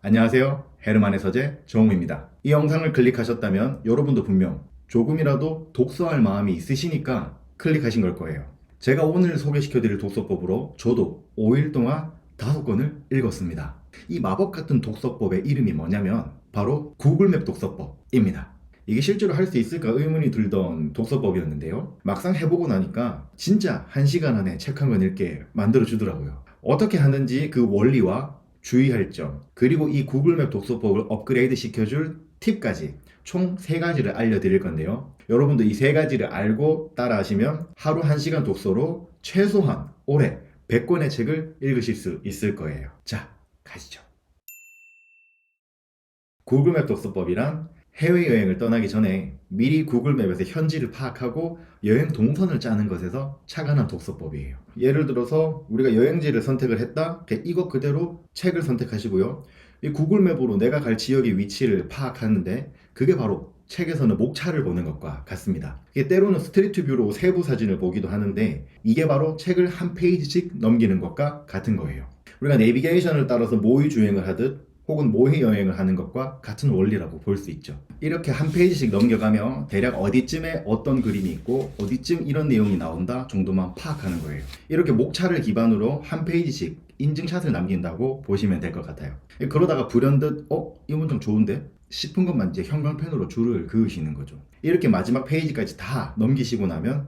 안녕하세요. 헤르만의 서재 정우입니다. 이 영상을 클릭하셨다면 여러분도 분명 조금이라도 독서할 마음이 있으시니까 클릭하신 걸 거예요. 제가 오늘 소개시켜드릴 독서법으로 저도 5일 동안 5권을 읽었습니다. 이 마법 같은 독서법의 이름이 뭐냐면 바로 구글맵 독서법입니다. 이게 실제로 할 수 있을까 의문이 들던 독서법이었는데요. 막상 해보고 나니까 진짜 1시간 안에 책 한 권 읽게 만들어주더라고요. 어떻게 하는지 그 원리와 주의할 점, 그리고 이 구글맵 독서법을 업그레이드 시켜줄 팁까지 총 3가지를 알려드릴 건데요. 여러분도 이 3가지를 알고 따라하시면 하루 1시간 독서로 최소한 올해 100권의 책을 읽으실 수 있을 거예요. 자, 가시죠. 구글맵 독서법이란 해외여행을 떠나기 전에 미리 구글맵에서 현지를 파악하고 여행 동선을 짜는 것에서 착안한 독서법이에요. 예를 들어서 우리가 여행지를 선택을 했다? 이것 그대로 책을 선택하시고요. 이 구글맵으로 내가 갈 지역의 위치를 파악하는데 그게 바로 책에서는 목차를 보는 것과 같습니다. 이게 때로는 스트리트 뷰로 세부 사진을 보기도 하는데 이게 바로 책을 한 페이지씩 넘기는 것과 같은 거예요. 우리가 내비게이션을 따라서 모의 주행을 하듯 혹은 모의 여행을 하는 것과 같은 원리라고 볼 수 있죠. 이렇게 한 페이지씩 넘겨가며 대략 어디쯤에 어떤 그림이 있고 어디쯤 이런 내용이 나온다 정도만 파악하는 거예요. 이렇게 목차를 기반으로 한 페이지씩 인증샷을 남긴다고 보시면 될 것 같아요. 그러다가 불현듯 이 문장 좋은데? 싶은 것만 이제 형광펜으로 줄을 그으시는 거죠. 이렇게 마지막 페이지까지 다 넘기시고 나면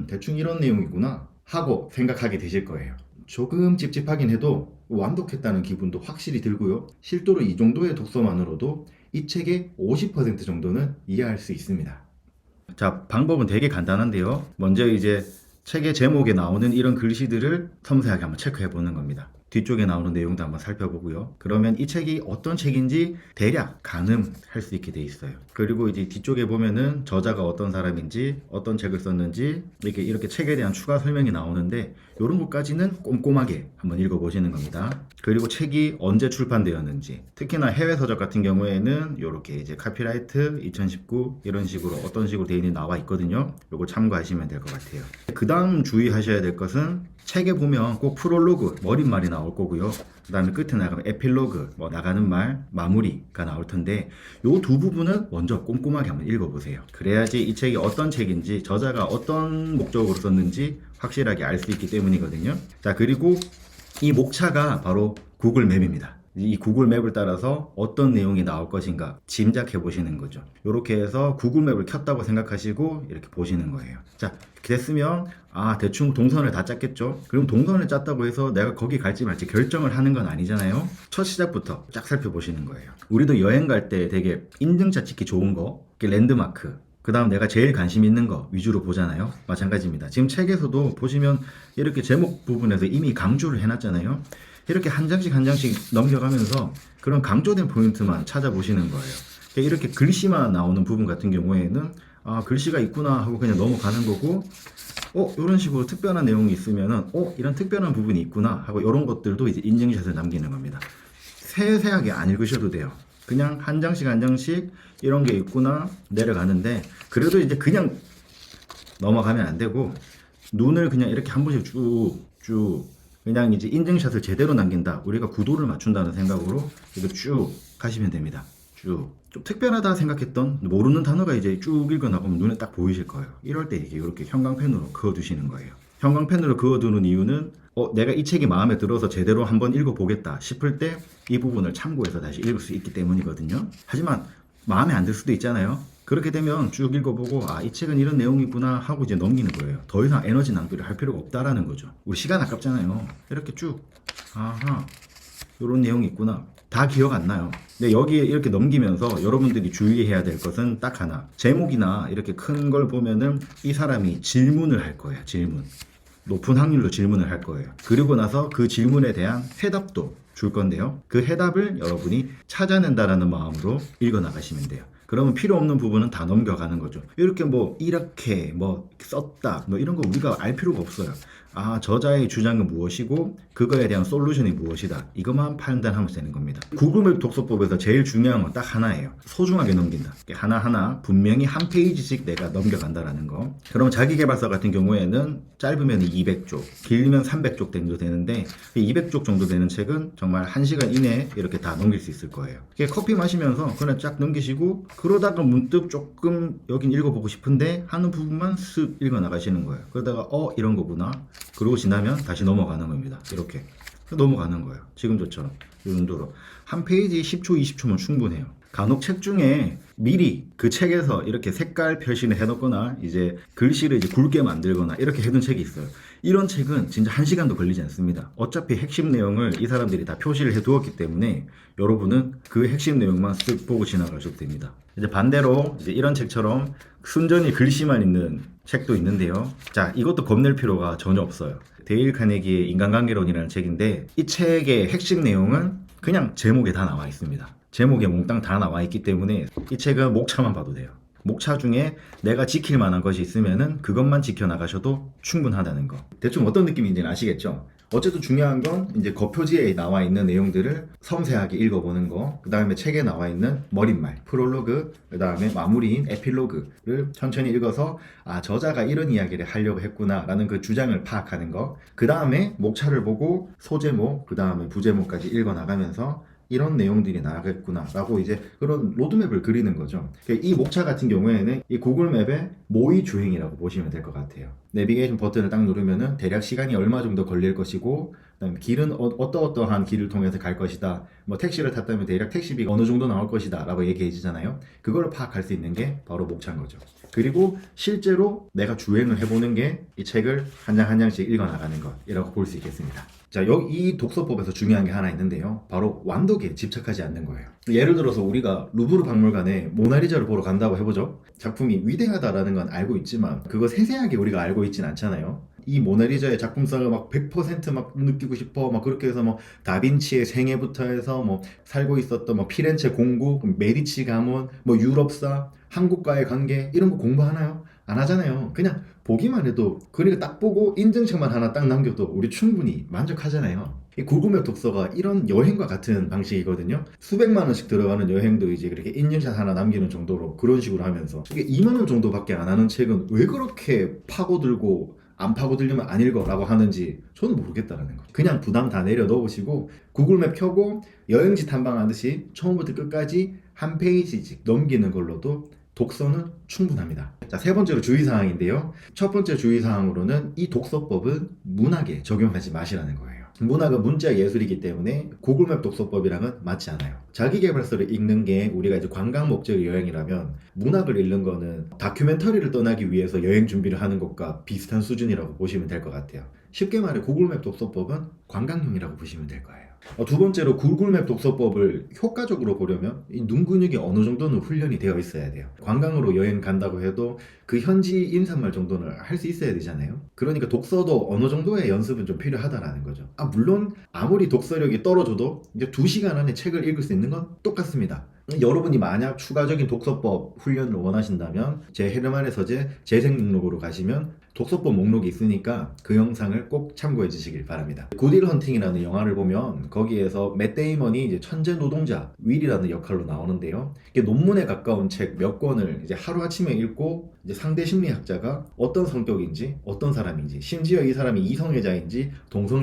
대충 이런 내용이구나 하고 생각하게 되실 거예요. 조금 찝찝하긴 해도 완독했다는 기분도 확실히 들고요. 실제로 이 정도의 독서만으로도 이 책의 50% 정도는 이해할 수 있습니다. 자, 방법은 되게 간단한데요. 먼저 이제 책의 제목에 나오는 이런 글씨들을 섬세하게 한번 체크해 보는 겁니다. 뒤쪽에 나오는 내용도 한번 살펴보고요. 그러면 이 책이 어떤 책인지 대략 가늠할 수 있게 돼 있어요. 그리고 이제 뒤쪽에 보면은 저자가 어떤 사람인지, 어떤 책을 썼는지 이렇게 책에 대한 추가 설명이 나오는데 이런 것까지는 꼼꼼하게 한번 읽어보시는 겁니다. 그리고 책이 언제 출판되었는지, 특히나 해외 서적 같은 경우에는 이렇게 이제 카피라이트 2019 이런 식으로 어떤 식으로 되어 있는 나와 있거든요. 이거 참고하시면 될 것 같아요. 그 다음 주의하셔야 될 것은 책에 보면 꼭 프롤로그, 머릿말이 나올 거고요. 그 다음에 끝에 나가면 에필로그, 나가는 말, 마무리가 나올 텐데 이 두 부분은 먼저 꼼꼼하게 한번 읽어보세요. 그래야지 이 책이 어떤 책인지, 저자가 어떤 목적으로 썼는지 확실하게 알 수 있기 때문이거든요. 자, 그리고 이 목차가 바로 구글 맵입니다. 이 구글 맵을 따라서 어떤 내용이 나올 것인가 짐작해 보시는 거죠. 이렇게 해서 구글 맵을 켰다고 생각하시고 이렇게 보시는 거예요. 자, 됐으면 대충 동선을 다 짰겠죠. 그럼 동선을 짰다고 해서 내가 거기 갈지 말지 결정을 하는 건 아니잖아요. 첫 시작부터 쫙 살펴보시는 거예요. 우리도 여행 갈 때 되게 인증샷 찍기 좋은 거, 랜드마크, 그 다음 내가 제일 관심 있는 거 위주로 보잖아요. 마찬가지입니다. 지금 책에서도 보시면 이렇게 제목 부분에서 이미 강조를 해놨잖아요. 이렇게 한 장씩 한 장씩 넘겨가면서 그런 강조된 포인트만 찾아보시는 거예요. 이렇게 글씨만 나오는 부분 같은 경우에는 글씨가 있구나 하고 그냥 넘어가는 거고, 이런 식으로 특별한 내용이 있으면은 이런 특별한 부분이 있구나 하고 이런 것들도 이제 인증샷을 남기는 겁니다. 세세하게 안 읽으셔도 돼요. 그냥 한 장씩 한 장씩 이런 게 있구나 내려가는데, 그래도 이제 그냥 넘어가면 안 되고 눈을 그냥 이렇게 한 번씩 쭉 그냥 이제 인증샷을 제대로 남긴다, 우리가 구도를 맞춘다는 생각으로 이거 쭉 가시면 됩니다. 좀 특별하다 생각했던 모르는 단어가 이제 쭉 읽어 나가면 눈에 딱 보이실 거예요. 이럴 때 이렇게 형광펜으로 그어 두시는 거예요. 형광펜으로 그어 두는 이유는 내가 이 책이 마음에 들어서 제대로 한번 읽어보겠다 싶을 때 이 부분을 참고해서 다시 읽을 수 있기 때문이거든요. 하지만 마음에 안 들 수도 있잖아요. 그렇게 되면 쭉 읽어보고 이 책은 이런 내용이구나 하고 이제 넘기는 거예요. 더 이상 에너지 낭비를 할 필요가 없다라는 거죠. 우리 시간 아깝잖아요. 이렇게 쭉 이런 내용이 있구나. 다 기억 안 나요. 근데 여기에 이렇게 넘기면서 여러분들이 주의해야 될 것은 딱 하나. 제목이나 이렇게 큰 걸 보면은 이 사람이 질문을 할 거예요. 질문. 높은 확률로 질문을 할 거예요. 그리고 나서 그 질문에 대한 해답도 줄 건데요. 그 해답을 여러분이 찾아낸다라는 마음으로 읽어 나가시면 돼요. 그러면 필요 없는 부분은 다 넘겨가는 거죠. 이렇게 이렇게 썼다 이런 거 우리가 알 필요가 없어요. 저자의 주장은 무엇이고 그거에 대한 솔루션이 무엇이다. 이것만 판단하면 되는 겁니다. 구글맵 독서법에서 제일 중요한 건 딱 하나예요. 소중하게 넘긴다. 하나하나 분명히 한 페이지씩 내가 넘겨간다라는 거. 그럼 자기계발서 같은 경우에는 짧으면 200쪽, 길면 300쪽 정도 되는데 200쪽 정도 되는 책은 정말 1시간 이내에 이렇게 다 넘길 수 있을 거예요. 커피 마시면서 그냥 쫙 넘기시고 그러다가 문득 조금 여긴 읽어보고 싶은데 하는 부분만 쓱 읽어 나가시는 거예요. 그러다가 이런 거구나. 그러고 지나면 다시 넘어가는 겁니다. 이렇게 넘어가는 거예요. 지금처럼 이 정도로 한 페이지 10초 20초면 충분해요. 간혹 책 중에 미리 그 책에서 이렇게 색깔 표시를 해놓거나 이제 글씨를 이제 굵게 만들거나 이렇게 해둔 책이 있어요. 이런 책은 진짜 1시간도 걸리지 않습니다. 어차피 핵심 내용을 이 사람들이 다 표시를 해두었기 때문에 여러분은 그 핵심 내용만 쓱 보고 지나가셔도 됩니다. 이제 반대로 이제 이런 책처럼 순전히 글씨만 있는 책도 있는데요. 자, 이것도 겁낼 필요가 전혀 없어요. 데일 카네기의 인간관계론이라는 책인데 이 책의 핵심 내용은 그냥 제목에 다 나와 있습니다. 제목에 몽땅 다 나와 있기 때문에 이 책은 목차만 봐도 돼요. 목차 중에 내가 지킬 만한 것이 있으면은 그것만 지켜나가셔도 충분하다는 거. 대충 어떤 느낌인지는 아시겠죠? 어쨌든 중요한 건 이제 겉표지에 나와 있는 내용들을 섬세하게 읽어보는 거, 그 다음에 책에 나와 있는 머릿말, 프롤로그, 그 다음에 마무리인 에필로그를 천천히 읽어서 저자가 이런 이야기를 하려고 했구나 라는 그 주장을 파악하는 거, 그 다음에 목차를 보고 소제목, 그 다음에 부제목까지 읽어나가면서 이런 내용들이 나가겠구나 라고 이제 그런 로드맵을 그리는 거죠. 이 목차 같은 경우에는 이 구글맵의 모의 주행이라고 보시면 될 것 같아요. 내비게이션 버튼을 딱 누르면은 대략 시간이 얼마 정도 걸릴 것이고, 그다음에 길은 어떠한 길을 통해서 갈 것이다. 뭐 택시를 탔다면 대략 택시비가 어느 정도 나올 것이다 라고 얘기해 주잖아요. 그걸 파악할 수 있는 게 바로 목차인 거죠. 그리고 실제로 내가 주행을 해보는 게 이 책을 한 장 한 장씩 읽어 나가는 것이라고 볼 수 있겠습니다. 자, 여기 이 독서법에서 중요한 게 하나 있는데요. 바로 완독에 집착하지 않는 거예요. 예를 들어서 우리가 루브르 박물관에 모나리자를 보러 간다고 해보죠. 작품이 위대하다라는 건 알고 있지만 그거 세세하게 우리가 알고 있진 않잖아요. 이 모나리자의 작품성을 막 100% 느끼고 싶어 막 그렇게 해서 뭐 다빈치의 생애부터 해서 뭐 살고 있었던 뭐 피렌체 공국, 메디치 가문, 뭐 유럽사, 한국과의 관계 이런 거 공부하나요? 안 하잖아요. 그냥 보기만 해도 그러니까 딱 보고 인증책만 하나 딱 남겨도 우리 충분히 만족하잖아요. 이 구글맵 독서가 이런 여행과 같은 방식이거든요. 수백만 원씩 들어가는 여행도 이제 그렇게 인증샷 하나 남기는 정도로 그런 식으로 하면서 이게 2만 원 정도밖에 안 하는 책은 왜 그렇게 파고들고 안 파고들려면 안 읽어 라고 하는지 저는 모르겠다라는 거죠. 그냥 부담 다 내려놓으시고 구글맵 켜고 여행지 탐방하듯이 처음부터 끝까지 한 페이지씩 넘기는 걸로도 독서는 충분합니다. 자, 세 번째로 주의사항인데요. 첫 번째 주의사항으로는 이 독서법은 문학에 적용하지 마시라는 거예요. 문학은 문자 예술이기 때문에 구글맵 독서법이랑은 맞지 않아요. 자기계발서를 읽는 게 우리가 이제 관광 목적의 여행이라면 문학을 읽는 거는 다큐멘터리를 떠나기 위해서 여행 준비를 하는 것과 비슷한 수준이라고 보시면 될 것 같아요. 쉽게 말해 구글맵 독서법은 관광용이라고 보시면 될 거예요. 두 번째로 구글맵 독서법을 효과적으로 보려면 이 눈 근육이 어느 정도는 훈련이 되어 있어야 돼요. 관광으로 여행 간다고 해도 그 현지 인사말 정도는 할 수 있어야 되잖아요. 그러니까 독서도 어느 정도의 연습은 좀 필요하다라는 거죠. 물론 아무리 독서력이 떨어져도 이제 2시간 안에 책을 읽을 수 있는 건 똑같습니다. 여러분이 만약 추가적인 독서법 훈련을 원하신다면 제 헤르만의 서재 재생 목록으로 가시면 독서법 목록이 있으니까 그 영상을 꼭 참고해 주시길 바랍니다. 굿윌 헌팅이라는 영화를 보면 거기에서 맷 데이먼이 이제 천재 노동자 윌이라는 역할로 나오는데요. 이게 논문에 가까운 책 몇 권을 이제 하루아침에 읽고 이제 상대 심리학자가 어떤 성격인지 어떤 사람인지 심지어 이 사람이 이성애자인지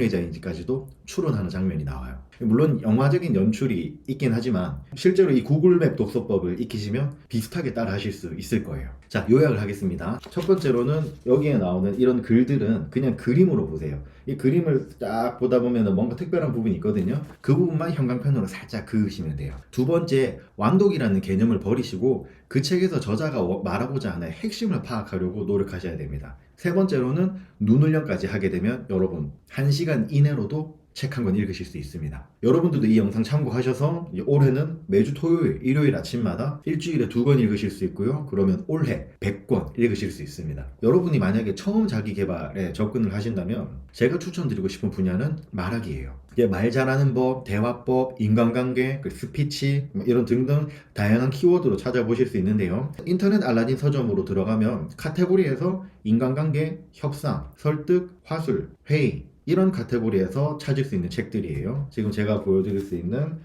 동성애자인지까지도 추론하는 장면이 나와요. 물론 영화적인 연출이 있긴 하지만 실제로 이 구글맵 독서법을 익히시면 비슷하게 따라 하실 수 있을 거예요. 자, 요약을 하겠습니다. 첫 번째로는 여기에 나오는 이런 글들은 그냥 그림으로 보세요. 이 그림을 딱 보다 보면 뭔가 특별한 부분이 있거든요. 그 부분만 형광펜으로 살짝 그으시면 돼요. 두 번째, 완독이라는 개념을 버리시고 그 책에서 저자가 말하고자 하는 핵심을 파악하려고 노력하셔야 됩니다. 세 번째로는 눈 훈련까지 하게 되면 여러분 1시간 이내로도 책 한 권 읽으실 수 있습니다. 여러분들도 이 영상 참고하셔서 올해는 매주 토요일, 일요일 아침마다 일주일에 2권 읽으실 수 있고요. 그러면 올해 100권 읽으실 수 있습니다. 여러분이 만약에 처음 자기 개발에 접근을 하신다면 제가 추천드리고 싶은 분야는 말하기예요. 이게 말 잘하는 법, 대화법, 인간관계, 스피치 이런 등등 다양한 키워드로 찾아보실 수 있는데요. 인터넷 알라딘 서점으로 들어가면 카테고리에서 인간관계, 협상, 설득, 화술, 회의 이런 카테고리에서 찾을 수 있는 책들이에요. 지금 제가 보여드릴 수 있는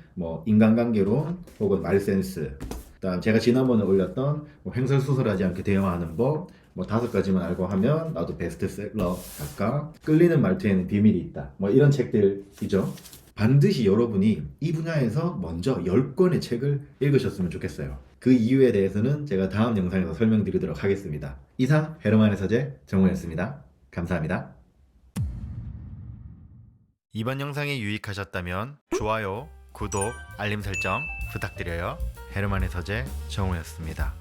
인간관계론 혹은 말센스, 그다음 제가 지난번에 올렸던 횡설수설하지 않게 대화하는 법, 5가지만 알고 하면 나도 베스트셀러 작가, 끌리는 말투에는 비밀이 있다, 이런 책들이죠. 반드시 여러분이 이 분야에서 먼저 10권의 책을 읽으셨으면 좋겠어요. 그 이유에 대해서는 제가 다음 영상에서 설명드리도록 하겠습니다. 이상 헤르만의 서재 정우였습니다. 감사합니다. 이번 영상이 유익하셨다면 좋아요, 구독, 알림 설정 부탁드려요. 헤르만의 서재 정우였습니다.